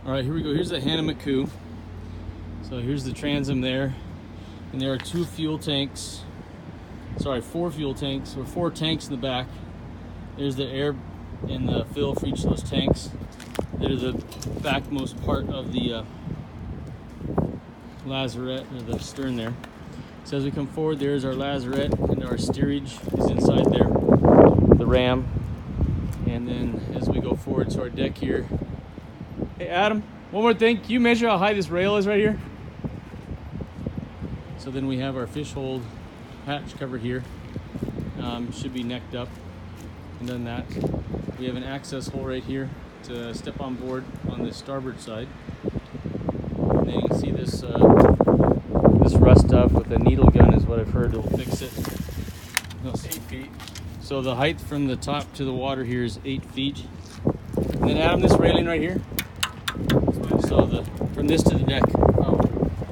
All right, here we go. Here's the Hana Maku. So here's the transom there. And there are four fuel tanks, or 4 tanks in the back. There's the air and the fill for each of those tanks. They're the backmost part of the lazarette, or the stern there. So as we come forward, there's our lazarette, and our steerage is inside there, the ram. And then as we go forward to our deck here, hey Adam, one more thing, can you measure how high this rail is right here? So then we have our fish hold hatch cover here. Should be necked up and done that. We have an access hole right here to step on board on the starboard side. And then you can see this this rust stuff with a needle gun is what I've heard will fix it. No, 8 feet. So the height from the top to the water here is 8 feet. And then Adam, this railing right here. So from this to the deck.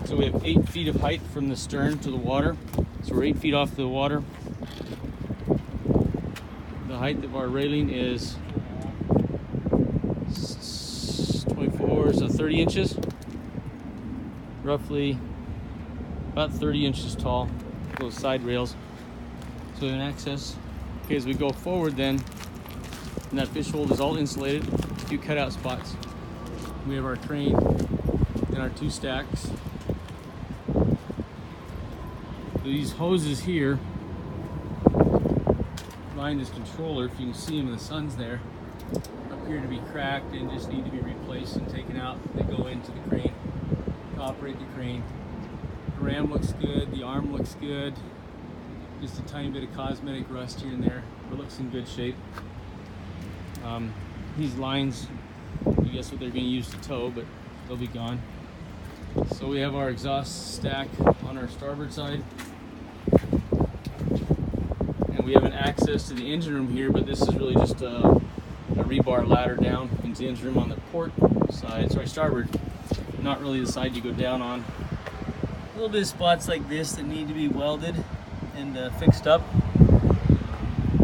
So we have 8 feet of height from the stern to the water. So we're 8 feet off the water. The height of our railing is 24, so 30 inches. Roughly about 30 inches tall, those side rails. So we have an access. Okay, as we go forward then, and that fish hold is all insulated, a few cutout spots. We have our crane and our 2 stacks. These hoses here, behind this controller, if you can see them in the sun's there, appear to be cracked and just need to be replaced and taken out. They go into the crane, to operate the crane. The ram looks good, the arm looks good. Just a tiny bit of cosmetic rust here and there, but looks in good shape. These lines, I guess what they're going to use to tow, but they'll be gone. So we have our exhaust stack on our starboard side. And we have an access to the engine room here, but this is really just a rebar ladder down into the engine room on the port side, starboard. Not really the side you go down on. A little bit of spots like this that need to be welded and fixed up.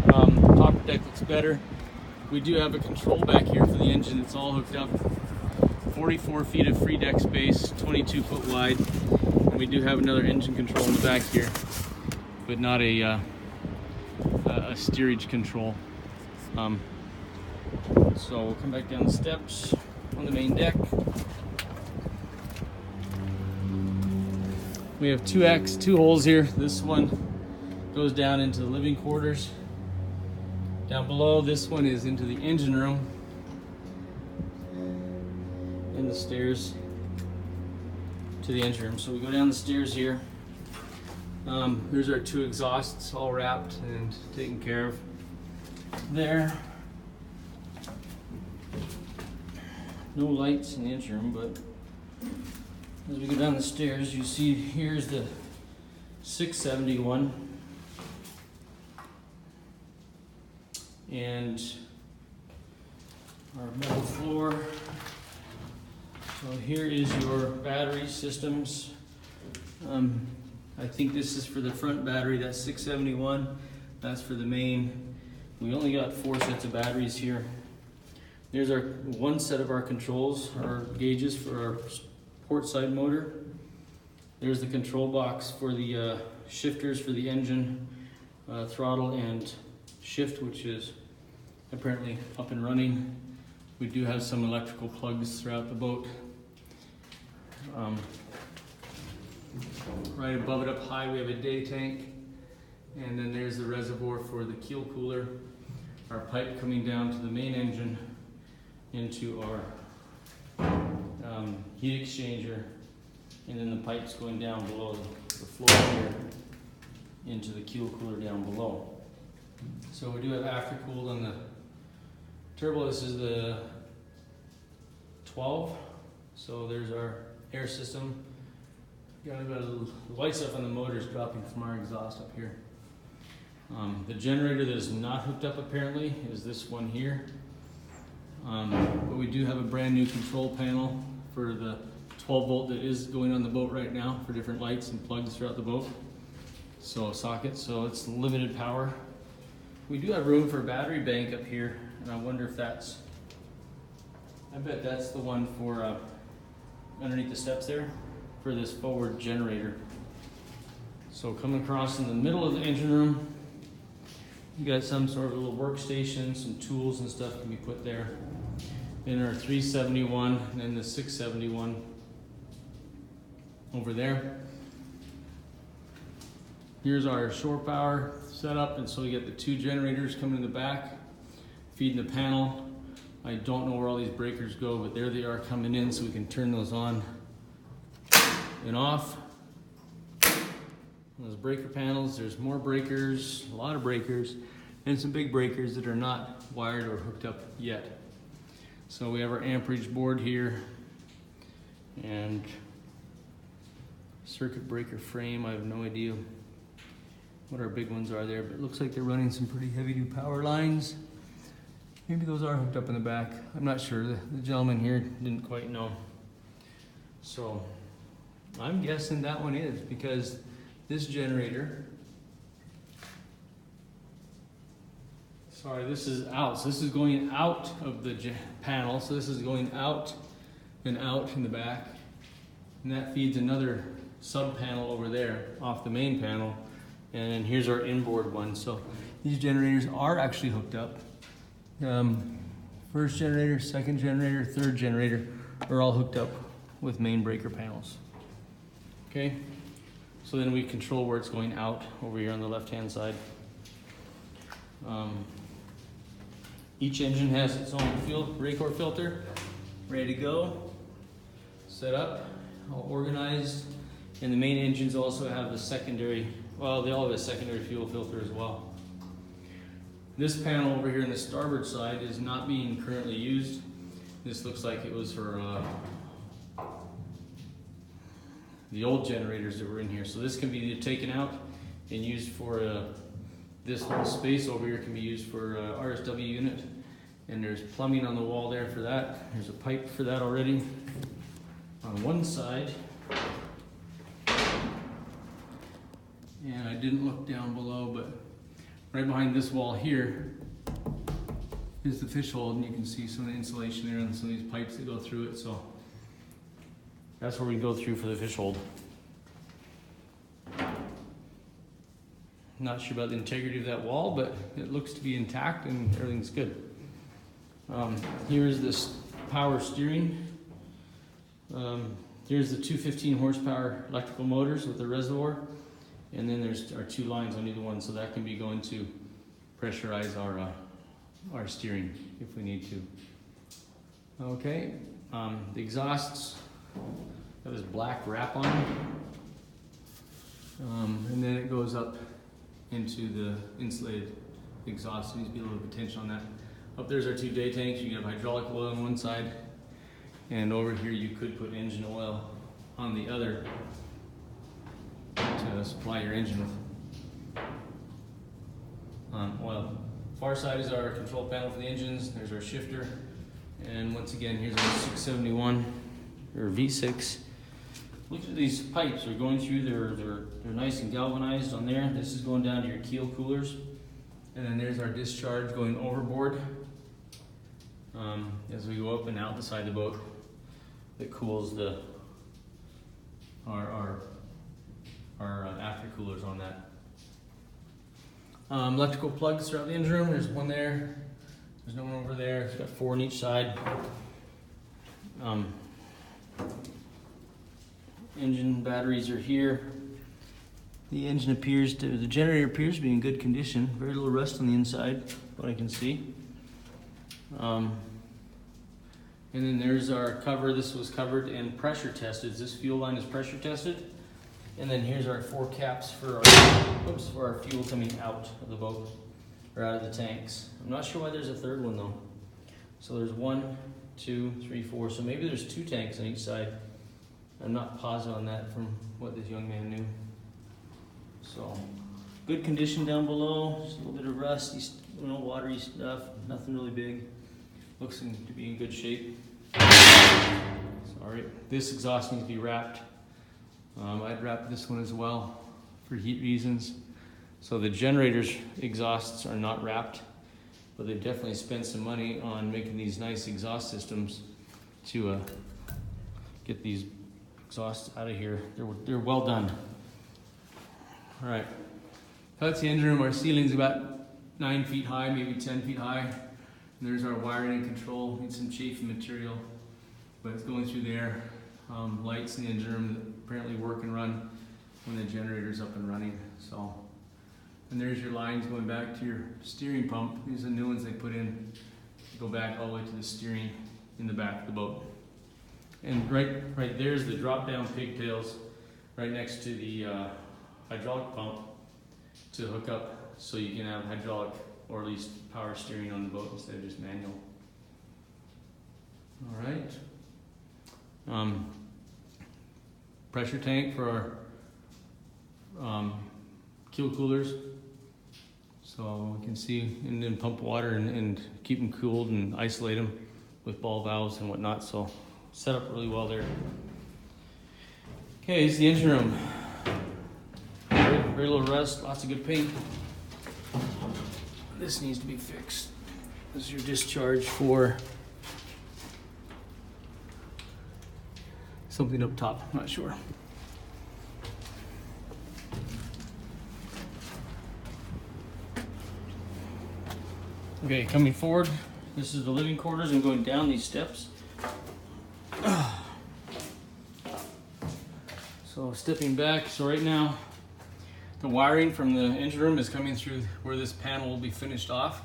Topper deck looks better. We do have a control back here for the engine. It's all hooked up. 44 feet of free deck space, 22 foot wide. And we do have another engine control in the back here, but not a steerage control. So we'll come back down the steps on the main deck. We have 2 holes here. This one goes down into the living quarters. Down below, this one is into the engine room. And the stairs to the engine room. So we go down the stairs here. Here's our 2 exhausts all wrapped and taken care of there. No lights in the engine room, but as we go down the stairs, you see here's the 671. And our metal floor. So here is your battery systems. I think this is for the front battery, that's 671. That's for the main. We only got 4 sets of batteries here. There's our 1 set of our controls, our gauges for our port side motor. There's the control box for the shifters for the engine, throttle and shift, which is apparently up and running. We do have some electrical plugs throughout the boat. Right above it up high we have a day tank, and then there's the reservoir for the keel cooler, our pipe coming down to the main engine into our heat exchanger, and then the pipes going down below the floor here into the keel cooler down below. So we do have aftercooled on the turbo. This is the 12, so there's our air system. Got a bit of the white stuff on the motor is dropping from our exhaust up here. The generator that is not hooked up apparently is this one here. But we do have a brand new control panel for the 12 volt that is going on the boat right now for different lights and plugs throughout the boat. So sockets, so it's limited power. We do have room for a battery bank up here, and I wonder if that's I bet that's the one for underneath the steps there for this forward generator. So coming across in the middle of the engine room, you got some sort of little workstation, some tools and stuff can be put there. Then our 371 and then the 671 over there. Here's our shore power setup, and so we get the two generators coming in the back, feeding the panel. I don't know where all these breakers go, but there they are coming in, so we can turn those on and off. Those breaker panels, there's more breakers, a lot of breakers, and some big breakers that are not wired or hooked up yet. So we have our amperage board here, and circuit breaker frame. I have no idea what our big ones are there, but it looks like they're running some pretty heavy duty power lines. Maybe those are hooked up in the back. I'm not sure. The gentleman here didn't quite know. So I'm guessing that one is, because this generator, sorry, this is out. So this is going out of the panel. So this is going out and out in the back. And that feeds another sub panel over there off the main panel. And then here's our inboard one. So these generators are actually hooked up. First generator, second generator, third generator are all hooked up with main breaker panels. Okay, so then we control where it's going out over here on the left hand side. Each engine has its own Raycor filter ready to go, set up, all organized, and the main engines also have the secondary, well, they all have a secondary fuel filter as well. This panel over here on the starboard side is not being currently used. This looks like it was for the old generators that were in here. So this can be either taken out and used for this whole space over here can be used for RSW unit. And there's plumbing on the wall there for that. There's a pipe for that already. On one side, and I didn't look down below, but right behind this wall here is the fish hold, and you can see some of the insulation there and some of these pipes that go through it. So that's where we go through for the fish hold. Not sure about the integrity of that wall, but it looks to be intact and everything's good. Here's this power steering. Here's the 215 horsepower electrical motors with the reservoir. And then there's our two lines on either one, so that can be going to pressurize our steering if we need to. Okay, the exhausts got this black wrap on them. And then it goes up into the insulated exhaust. So needs to be a little bit of tension on that. Up there's our two day tanks. You can have hydraulic oil on one side, and over here you could put engine oil on the other to supply your engine with oil. Far side is our control panel for the engines. There's our shifter, and once again here's our 671 or V6. Look at these pipes. They're going through. They're nice and galvanized on there. This is going down to your keel coolers, and then there's our discharge going overboard as we go up and out the side of the boat. That cools our after coolers on that. Electrical plugs throughout the engine room. There's one there. There's no one over there. It's got 4 on each side. Engine batteries are here. The generator appears to be in good condition. Very little rust on the inside, what I can see. And then there's our cover. This was covered and pressure tested. This fuel line is pressure tested. And then here's our 4 caps for our fuel coming out of the boat, or out of the tanks. I'm not sure why there's a third one though. So there's 1, 2, 3, 4. So maybe there's 2 tanks on each side. I'm not positive on that from what this young man knew. So good condition down below. Just a little bit of rust, watery stuff. Nothing really big. Looks to be in good shape. Sorry, this exhaust needs to be wrapped. I'd wrap this one as well for heat reasons. So the generator's exhausts are not wrapped, but they've definitely spent some money on making these nice exhaust systems. to get these exhausts out of here. They're well done. All right, that's the engine room. Our ceiling's about 9 feet high, maybe 10 feet high. And there's our wiring and control. Need some chafing material, but it's going through there. Lights in the engine room that apparently work and run when the generator's up and running. So, and there's your lines going back to your steering pump. These are the new ones they put in. Go back all the way to the steering in the back of the boat. And right there's the drop-down pigtails right next to the hydraulic pump to hook up so you can have hydraulic or at least power steering on the boat instead of just manual. All right. Pressure tank for our keel coolers. So we can see and then pump water and keep them cooled and isolate them with ball valves and whatnot. So set up really well there. Okay, it's the engine room. Very little rust, lots of good paint. This needs to be fixed. This is your discharge for something up top, I'm not sure. Okay, coming forward, this is the living quarters and going down these steps. So stepping back, so right now the wiring from the engine room is coming through where this panel will be finished off.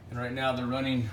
And right now they're running